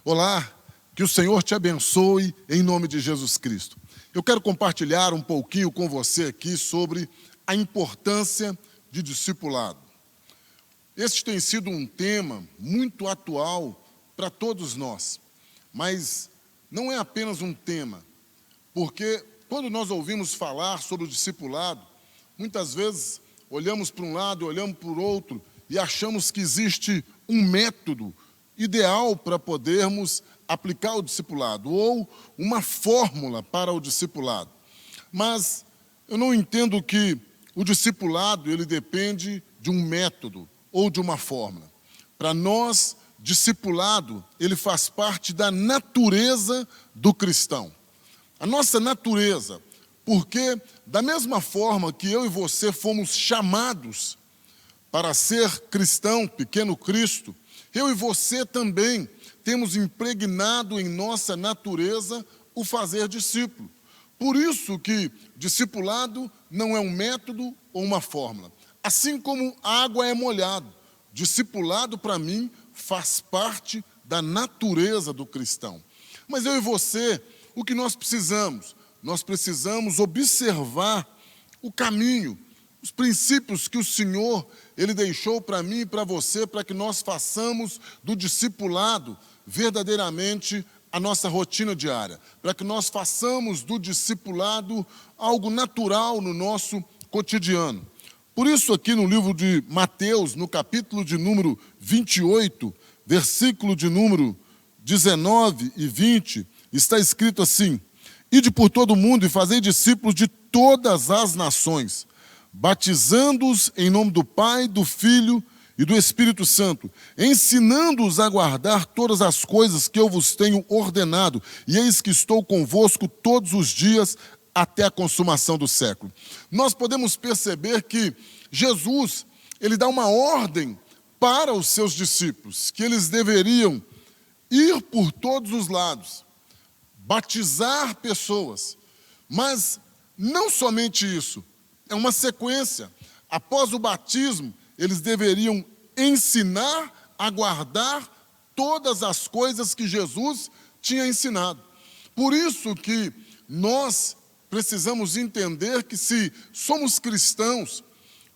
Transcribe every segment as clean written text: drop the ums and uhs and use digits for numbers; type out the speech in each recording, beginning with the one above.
Olá, que o Senhor te abençoe em nome de Jesus Cristo. Eu quero compartilhar um pouquinho com você aqui sobre a importância de discipulado. Este tem sido um tema muito atual para todos nós, mas não é apenas um tema, porque quando nós ouvimos falar sobre o discipulado, muitas vezes olhamos para um lado, olhamos para o outro e achamos que existe um método ideal para podermos aplicar o discipulado, ou uma fórmula para o discipulado. Mas eu não entendo que o discipulado ele depende de um método ou de uma fórmula. Para nós, discipulado, ele faz parte da natureza do cristão. A nossa natureza, porque da mesma forma que eu e você fomos chamados para ser cristão, pequeno Cristo, eu e você também temos impregnado em nossa natureza o fazer discípulo. Por isso que discipulado não é um método ou uma fórmula. Assim como água é molhado, discipulado para mim faz parte da natureza do cristão. Mas eu e você, o que nós precisamos? Nós precisamos observar o caminho, os princípios que o Senhor ele deixou para mim e para você, para que nós façamos do discipulado verdadeiramente a nossa rotina diária, para que nós façamos do discipulado algo natural no nosso cotidiano. Por isso aqui no livro de Mateus, no capítulo de número 28, versículo de número 19 e 20, está escrito assim: Ide por todo o mundo e fazei discípulos de todas as nações, batizando-os em nome do Pai, do Filho e do Espírito Santo, ensinando-os a guardar todas as coisas que eu vos tenho ordenado, e eis que estou convosco todos os dias até a consumação do século. Nós podemos perceber que Jesus, ele dá uma ordem para os seus discípulos, que eles deveriam ir por todos os lados, batizar pessoas, mas não somente isso, é uma sequência. Após o batismo, eles deveriam ensinar a guardar todas as coisas que Jesus tinha ensinado. Por isso que nós precisamos entender que se somos cristãos,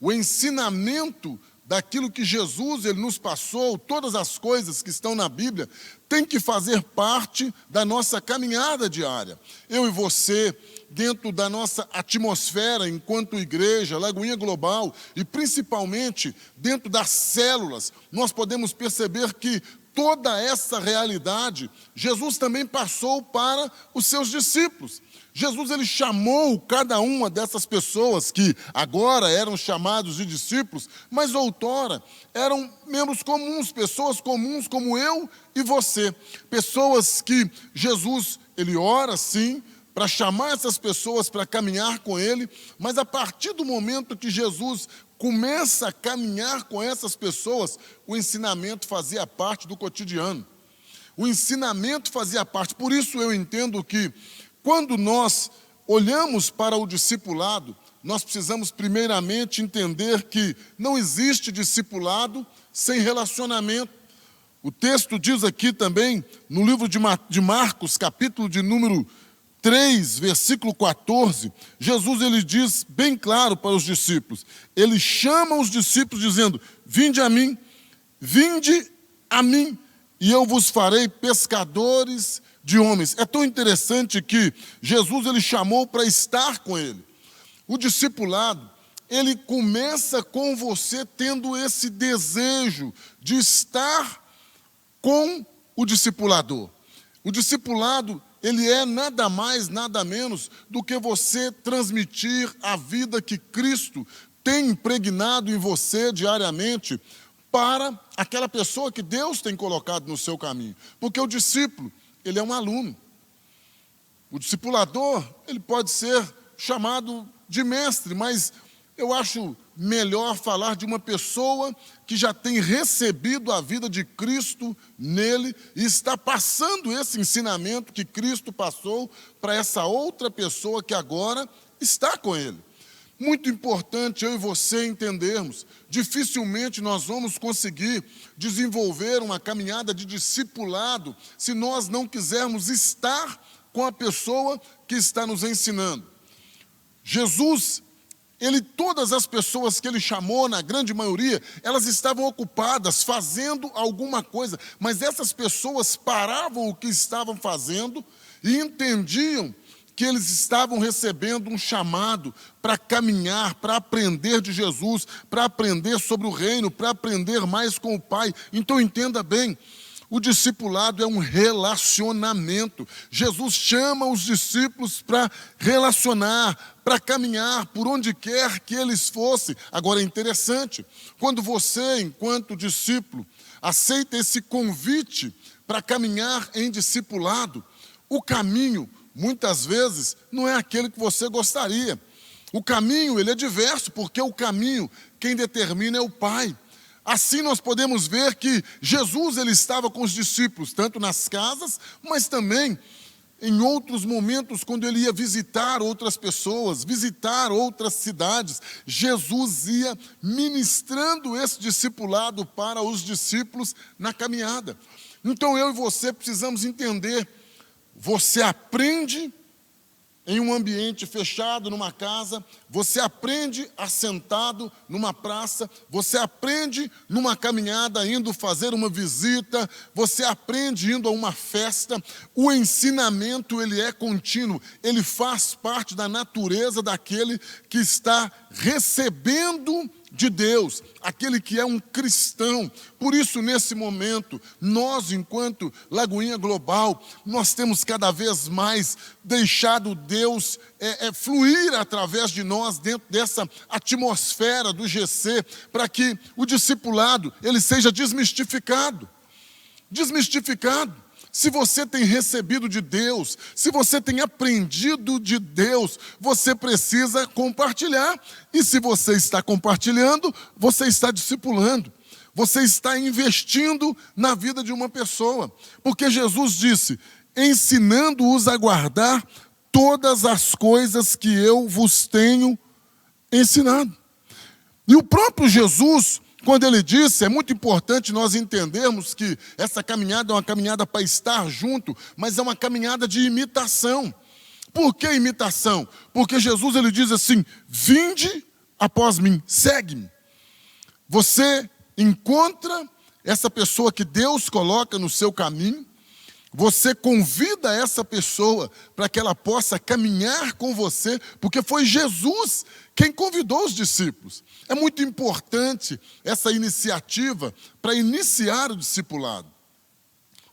o ensinamento daquilo que Jesus ele nos passou, todas as coisas que estão na Bíblia, tem que fazer parte da nossa caminhada diária. Eu e você, dentro da nossa atmosfera enquanto igreja, Lagoinha Global, e principalmente dentro das células, nós podemos perceber que toda essa realidade, Jesus também passou para os seus discípulos. Jesus ele chamou cada uma dessas pessoas que agora eram chamados de discípulos, mas outrora eram membros comuns, pessoas comuns como eu e você. Pessoas que Jesus ele ora sim, para chamar essas pessoas para caminhar com ele, mas a partir do momento que Jesus começa a caminhar com essas pessoas, o ensinamento fazia parte do cotidiano. O ensinamento fazia parte. Por isso eu entendo que quando nós olhamos para o discipulado, nós precisamos primeiramente entender que não existe discipulado sem relacionamento. O texto diz aqui também, no livro de Marcos, capítulo de número 3, versículo 14, Jesus ele diz bem claro para os discípulos, ele chama os discípulos dizendo, vinde a mim, e eu vos farei pescadores de homens. É tão interessante que Jesus ele chamou para estar com ele. O discipulado, ele começa com você tendo esse desejo de estar com o discipulador. O discipulado, ele é nada mais, nada menos do que você transmitir a vida que Cristo tem impregnado em você diariamente para aquela pessoa que Deus tem colocado no seu caminho. Porque o discípulo, ele é um aluno. O discipulador, ele pode ser chamado de mestre, mas eu acho melhor falar de uma pessoa que já tem recebido a vida de Cristo nele e está passando esse ensinamento que Cristo passou para essa outra pessoa que agora está com ele. Muito importante eu e você entendermos. Dificilmente nós vamos conseguir desenvolver uma caminhada de discipulado se nós não quisermos estar com a pessoa que está nos ensinando. Jesus, todas as pessoas que ele chamou, na grande maioria, elas estavam ocupadas, fazendo alguma coisa, mas essas pessoas paravam o que estavam fazendo e entendiam que eles estavam recebendo um chamado para caminhar, para aprender de Jesus, para aprender sobre o reino, para aprender mais com o Pai. Então entenda bem, o discipulado é um relacionamento. Jesus chama os discípulos para relacionar, para caminhar por onde quer que eles fossem. Agora é interessante, quando você, enquanto discípulo, aceita esse convite para caminhar em discipulado, o caminho, muitas vezes, não é aquele que você gostaria. O caminho, ele é diverso, porque o caminho, quem determina é o Pai. Assim nós podemos ver que Jesus, ele estava com os discípulos, tanto nas casas, mas também em outros momentos, quando ele ia visitar outras pessoas, visitar outras cidades, Jesus ia ministrando esse discipulado para os discípulos na caminhada. Então eu e você precisamos entender, você aprende em um ambiente fechado, numa casa, você aprende assentado numa praça, você aprende numa caminhada, indo fazer uma visita, você aprende indo a uma festa. O ensinamento, ele é contínuo, ele faz parte da natureza daquele que está recebendo de Deus, aquele que é um cristão. Por isso, nesse momento, nós, enquanto Lagoinha Global, nós temos cada vez mais deixado Deus fluir através de nós, dentro dessa atmosfera do GC, para que o discipulado, ele seja desmistificado. Desmistificado. Se você tem recebido de Deus, se você tem aprendido de Deus, você precisa compartilhar. E se você está compartilhando, você está discipulando. Você está investindo na vida de uma pessoa. Porque Jesus disse, ensinando-os a guardar todas as coisas que eu vos tenho ensinado. E o próprio Jesus, quando ele disse, é muito importante nós entendermos que essa caminhada é uma caminhada para estar junto, mas é uma caminhada de imitação. Por que imitação? Porque Jesus, ele diz assim, vinde após mim, segue-me. Você encontra essa pessoa que Deus coloca no seu caminho, você convida essa pessoa para que ela possa caminhar com você, porque foi Jesus quem convidou os discípulos. É muito importante essa iniciativa para iniciar o discipulado.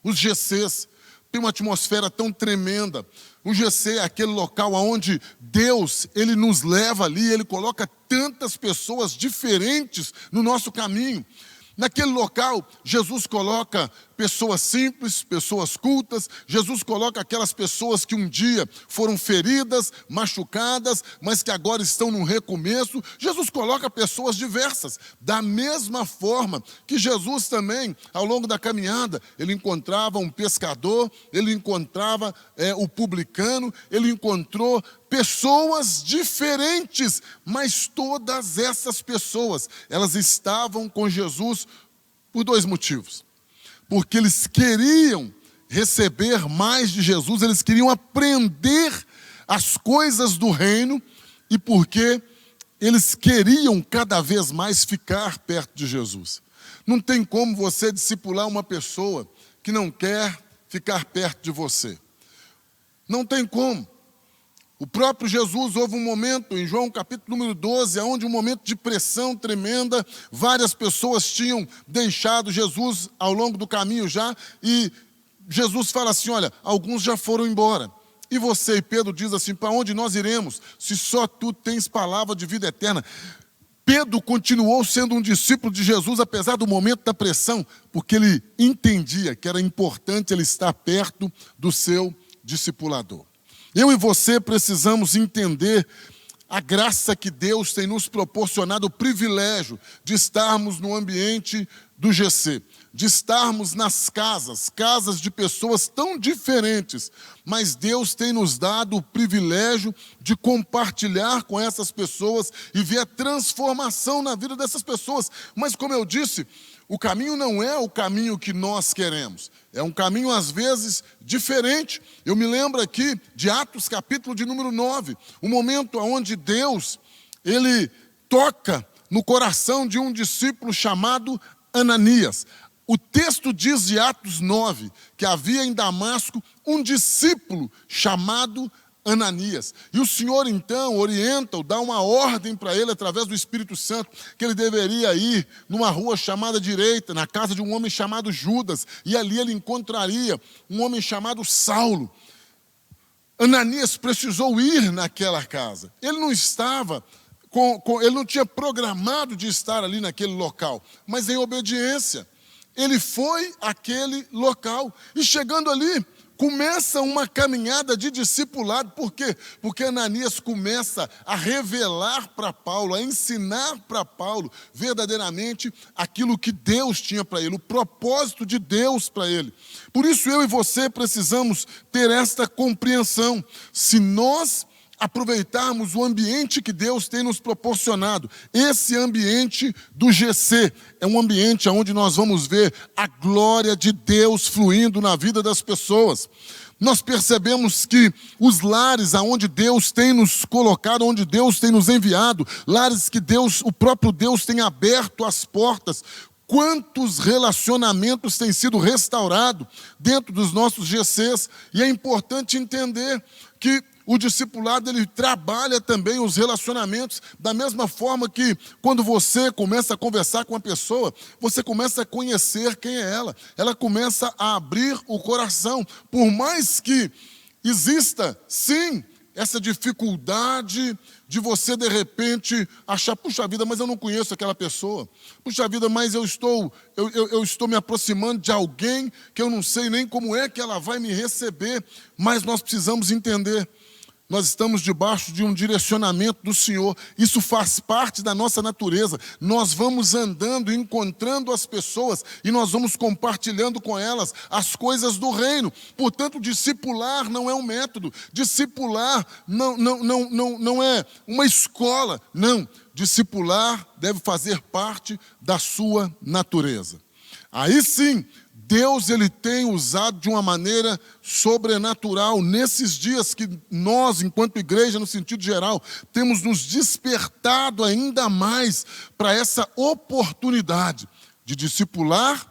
Os GCs têm uma atmosfera tão tremenda. O GC é aquele local onde Deus, ele nos leva ali, ele coloca tantas pessoas diferentes no nosso caminho. Naquele local, Jesus coloca pessoas simples, pessoas cultas. Jesus coloca aquelas pessoas que um dia foram feridas, machucadas, mas que agora estão num recomeço. Jesus coloca pessoas diversas. Da mesma forma que Jesus também, ao longo da caminhada, ele encontrava um pescador, ele encontrava o publicano, ele encontrou pessoas diferentes, mas todas essas pessoas, elas estavam com Jesus por dois motivos. Porque eles queriam receber mais de Jesus, eles queriam aprender as coisas do reino e porque eles queriam cada vez mais ficar perto de Jesus. Não tem como você discipular uma pessoa que não quer ficar perto de você. Não tem como. O próprio Jesus, houve um momento, em João capítulo número 12, onde um momento de pressão tremenda, várias pessoas tinham deixado Jesus ao longo do caminho já, e Jesus fala assim, olha, alguns já foram embora. E você, e Pedro diz assim, para onde nós iremos, se só tu tens palavra de vida eterna? Pedro continuou sendo um discípulo de Jesus, apesar do momento da pressão, porque ele entendia que era importante ele estar perto do seu discipulador. Eu e você precisamos entender a graça que Deus tem nos proporcionado, o privilégio de estarmos no ambiente do GC, de estarmos nas casas de pessoas tão diferentes, mas Deus tem nos dado o privilégio de compartilhar com essas pessoas e ver a transformação na vida dessas pessoas. Mas, como eu disse, o caminho não é o caminho que nós queremos. É um caminho, às vezes, diferente. Eu me lembro aqui de Atos, capítulo de número 9, um momento onde Deus, Ele toca no coração de um discípulo chamado Ananias. O texto diz de Atos 9, que havia em Damasco um discípulo chamado Ananias. E o Senhor, então, orienta-o, dá uma ordem para ele, através do Espírito Santo, que ele deveria ir numa rua chamada direita, na casa de um homem chamado Judas, e ali ele encontraria um homem chamado Saulo. Ananias precisou ir naquela casa. Ele não estava... ele não tinha programado de estar ali naquele local, mas em obediência, ele foi àquele local, e chegando ali, começa uma caminhada de discipulado. Por quê? Porque Ananias começa a revelar para Paulo, a ensinar para Paulo verdadeiramente aquilo que Deus tinha para ele, o propósito de Deus para ele. Por isso eu e você precisamos ter esta compreensão. Se nós aproveitarmos o ambiente que Deus tem nos proporcionado, esse ambiente do GC é um ambiente onde nós vamos ver a glória de Deus fluindo na vida das pessoas. Nós percebemos que os lares aonde Deus tem nos colocado, onde Deus tem nos enviado, lares que Deus, o próprio Deus tem aberto as portas. Quantos relacionamentos têm sido restaurados dentro dos nossos GCs, e é importante entender que o discipulado, ele trabalha também os relacionamentos da mesma forma que quando você começa a conversar com uma pessoa, você começa a conhecer quem é ela. Ela começa a abrir o coração. Por mais que exista, sim, essa dificuldade de você, de repente, achar, puxa vida, mas eu não conheço aquela pessoa. Puxa vida, mas eu estou me aproximando de alguém que eu não sei nem como é que ela vai me receber. Mas nós precisamos entender, nós estamos debaixo de um direcionamento do Senhor. Isso faz parte da nossa natureza. Nós vamos andando, encontrando as pessoas e nós vamos compartilhando com elas as coisas do reino. Portanto, discipular não é um método. Discipular não é uma escola. Não. Discipular deve fazer parte da sua natureza. Aí sim, Deus, ele tem usado de uma maneira sobrenatural nesses dias que nós, enquanto igreja, no sentido geral, temos nos despertado ainda mais para essa oportunidade de discipular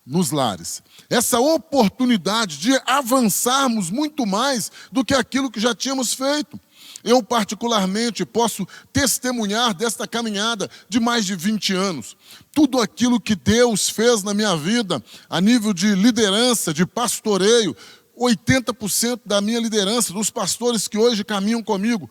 nos lares. Essa oportunidade de avançarmos muito mais do que aquilo que já tínhamos feito. Eu, particularmente, posso testemunhar desta caminhada de mais de 20 anos. Tudo aquilo que Deus fez na minha vida, a nível de liderança, de pastoreio, 80% da minha liderança, dos pastores que hoje caminham comigo,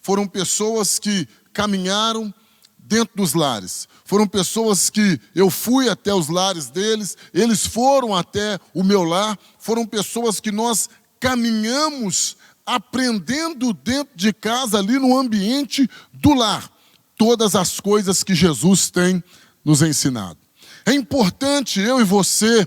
foram pessoas que caminharam dentro dos lares. Foram pessoas que eu fui até os lares deles, eles foram até o meu lar, foram pessoas que nós caminhamos aprendendo dentro de casa, ali no ambiente do lar, todas as coisas que Jesus tem nos ensinado. É importante eu e você,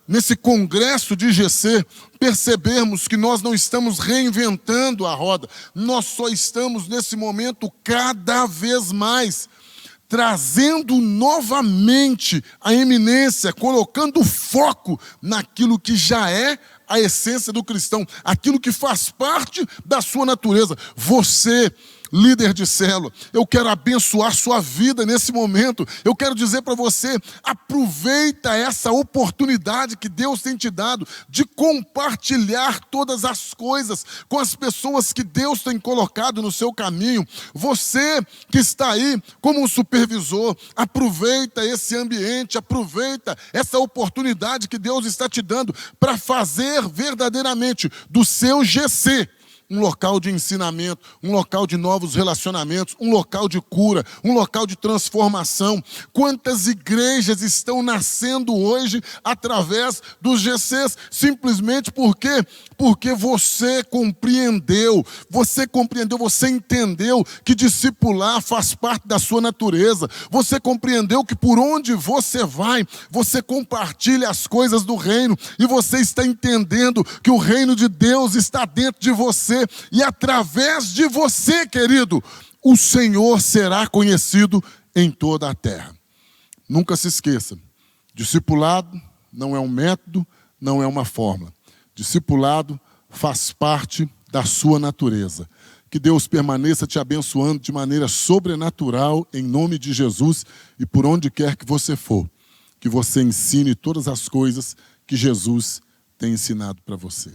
nesse congresso de GC, percebermos que nós não estamos reinventando a roda, nós só estamos nesse momento cada vez mais trazendo novamente a eminência, colocando foco naquilo que já é a essência do cristão, aquilo que faz parte da sua natureza. Você, líder de célula, eu quero abençoar sua vida nesse momento. Eu quero dizer para você, aproveita essa oportunidade que Deus tem te dado de compartilhar todas as coisas com as pessoas que Deus tem colocado no seu caminho. Você que está aí como um supervisor, aproveita esse ambiente, aproveita essa oportunidade que Deus está te dando para fazer verdadeiramente do seu GC um local de ensinamento, um local de novos relacionamentos, um local de cura, um local de transformação. Quantas igrejas estão nascendo hoje através dos GCs? Simplesmente porque você compreendeu, você entendeu que discipular faz parte da sua natureza. Você compreendeu que por onde você vai, você compartilha as coisas do reino, e você está entendendo que o reino de Deus está dentro de você, e através de você, querido, o Senhor será conhecido em toda a terra. Nunca se esqueça, discipulado não é um método, não é uma fórmula. Discipulado faz parte da sua natureza. Que Deus permaneça te abençoando de maneira sobrenatural, em nome de Jesus, e por onde quer que você for, que você ensine todas as coisas que Jesus tem ensinado para você.